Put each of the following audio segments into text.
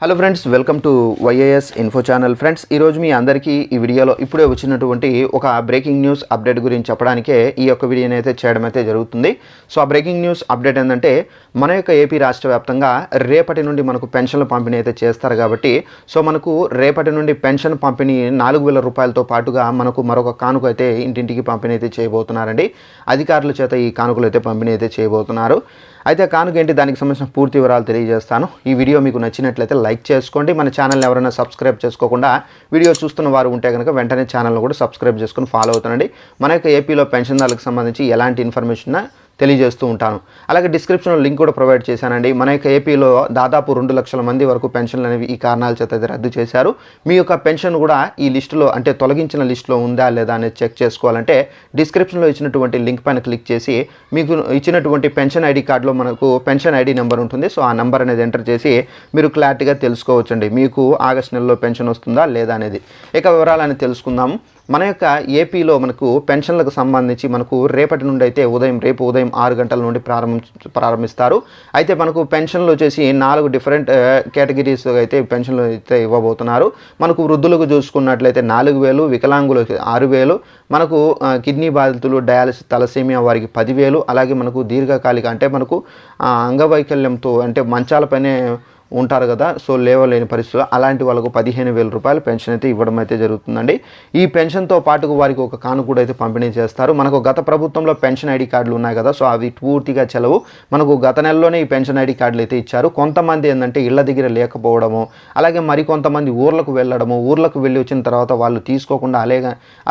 Hello friends, welcome to YAS info channel. Friends, ఈరోజు మీ అందరికీ ఈ వీడియోలో ఇప్పుడే వచ్చినటువంటి ఒక బ్రేకింగ్ న్యూస్ అప్డేట్ గురించి చెప్పడానికే ఈ యొక్క వీడియోని అయితే చేయడం అయితే జరుగుతుంది. సో ఆ బ్రేకింగ్ న్యూస్ అప్డేట్ ఏంటంటే, మన యొక్క ఏపీ రాష్ట్ర వ్యాప్తంగా రేపటి నుండి మనకు పెన్షన్ల పంపిణీ అయితే చేస్తారు కాబట్టి, సో మనకు రేపటి నుండి పెన్షన్ పంపిణీ 4,000 రూపాయలతో పాటుగా మనకు మరొక కానుక అయితే ఇంటింటికి పంపిణీ అయితే చేయబోతున్నారండి. అధికారుల చేత ఈ కానుకలు అయితే పంపిణీ అయితే చేయబోతున్నారు. అయితే కానుక ఏంటి, దానికి సంబంధించిన పూర్తి వివరాలు తెలియజేస్తాను. ఈ వీడియో మీకు నచ్చినట్లయితే లైక్ చేసుకోండి. మన ఛానల్ని ఎవరైనా సబ్స్క్రైబ్ చేసుకోకుండా వీడియో చూస్తున్న వారు ఉంటే కనుక వెంటనే ఛానల్ని కూడా సబ్స్క్రైబ్ చేసుకుని ఫాలో అవుతానండి. మన యొక్క ఏపీలో పెన్షన్దారులకు సంబంధించి ఎలాంటి ఇన్ఫర్మేషన్ తెలియజేస్తూ ఉంటాను. అలాగే డిస్క్రిప్షన్లో లింక్ కూడా ప్రొవైడ్ చేశానండి. మన యొక్క ఏపీలో దాదాపు 2 లక్షల మంది వరకు పెన్షన్లు అనేవి ఈ కారణాల చేత రద్దు చేశారు. మీ యొక్క పెన్షన్ కూడా ఈ లిస్టులో, అంటే తొలగించిన లిస్టులో ఉందా లేదా అనేది చెక్ చేసుకోవాలంటే డిస్క్రిప్షన్లో ఇచ్చినటువంటి లింక్ పైన క్లిక్ చేసి మీకు ఇచ్చినటువంటి పెన్షన్ ఐడి కార్డులో మనకు పెన్షన్ ఐడి నెంబర్ ఉంటుంది. సో ఆ నెంబర్ అనేది ఎంటర్ చేసి మీరు క్లారిటీగా తెలుసుకోవచ్చండి, మీకు ఆగస్టు నెలలో పెన్షన్ వస్తుందా లేదా అనేది. ఇక వివరాలని తెలుసుకుందాము. మన యొక్క ఏపీలో మనకు పెన్షన్లకు సంబంధించి మనకు రేపటి నుండి అయితే రేపు ఉదయం 6 గంటల నుండి ప్రారంభిస్తారు. అయితే మనకు పెన్షన్లు వచ్చేసి 4 డిఫరెంట్ కేటగిరీస్ అయితే పెన్షన్లు అయితే ఇవ్వబోతున్నారు. మనకు వృద్ధులకు చూసుకున్నట్లయితే 4,000, వికలాంగులకు 6,000, మనకు కిడ్నీ బాధితులు, డయాలసిస్, తలసేమియా వారికి 10,000, అలాగే మనకు దీర్ఘకాలిక అంటే మనకు అంగవైకల్యంతో అంటే మంచాలపైనే ఉంటారు కదా, సో లేవలేని పరిస్థితులు, అలాంటి వాళ్ళకు 15,000 రూపాయలు పెన్షన్ అయితే ఇవ్వడం అయితే జరుగుతుందండి. ఈ పెన్షన్తో పాటుకు వారికి ఒక కానుక కూడా అయితే పంపిణీ చేస్తారు. మనకు గత ప్రభుత్వంలో పెన్షన్ ఐడి కార్డులు ఉన్నాయి కదా, సో అవి పూర్తిగా చెలవు. మనకు గత నెలలోనే ఈ పెన్షన్ ఐడి కార్డులు అయితే ఇచ్చారు. కొంతమంది ఏంటంటే ఇళ్ల దగ్గర లేకపోవడము, అలాగే మరికొంతమంది ఊర్లకు వెళ్ళడము, ఊర్లకు వెళ్ళి వచ్చిన తర్వాత వాళ్ళు తీసుకోకుండా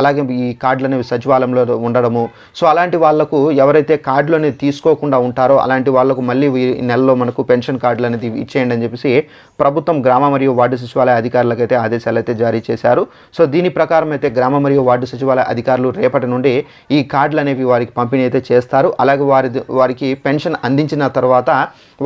అలాగే ఈ కార్డులు అనేవి సచివాలయంలో ఉండడము, సో అలాంటి వాళ్లకు ఎవరైతే కార్డులు అనేది తీసుకోకుండా ఉంటారో అలాంటి వాళ్లకు మళ్ళీ ఈ నెలలో మనకు పెన్షన్ కార్డులు అనేది ఇచ్చేయండి అని చెప్పేసి ప్రభుత్వం గ్రామ మరియు వార్డు సచివాలయ అధికారులకు అయితే ఆదేశాలు అయితే జారీ చేశారు. సో దీని ప్రకారం అయితే గ్రామ మరియు వార్డు సచివాలయ అధికారులు రేపటి నుండి ఈ కార్డులు అనేవి వారికి పంపిణీ అయితే చేస్తారు. అలాగే వారికి పెన్షన్ అందించిన తర్వాత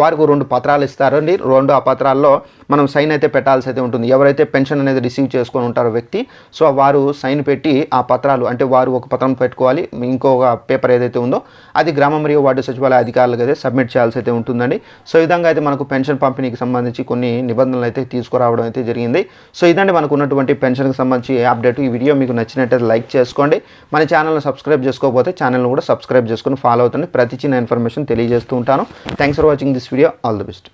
వారికి 2 పత్రాలు ఇస్తారండి. ఆ పత్రాల్లో మనం సైన్ అయితే పెట్టాల్సి అయితే ఉంటుంది. ఎవరైతే పెన్షన్ అనేది రిసీవ్ చేసుకొని ఉంటారో వ్యక్తి, సో వారు సైన్ పెట్టి ఆ పత్రాలు, అంటే వారు ఒక పత్రం పెట్టుకోవాలి, ఇంకొక పేపర్ ఏదైతే ఉందో అది గ్రామ మరియు వార్డు సచివాలయ అధికారులకు అయితే సబ్మిట్ చేయాల్సి అయితే ఉంటుందండి. సో ఈ విధంగా అయితే మనకు పెన్షన్ పంపిణీకి సంబంధించి కొన్ని నిబంధనలు అయితే తీసుకురావడం అయితే జరిగింది. సో ఇదండి మనకు ఉన్నటువంటి పెన్షన్కి సంబంధించి అప్డేట్. ఈ వీడియో మీకు నచ్చినట్టయితే లైక్ చేసుకోండి. మన ఛానల్ని సబ్స్క్రైబ్ చేసుకోకపోతే ఛానల్ని కూడా సబ్స్క్రైబ్ చేసుకుని ఫాలో అవుతుంది. ప్రతి చిన్న ఇన్ఫర్మేషన్ తెలియజేస్తూ ఉంటాను. Thanks for watching this video. All the best.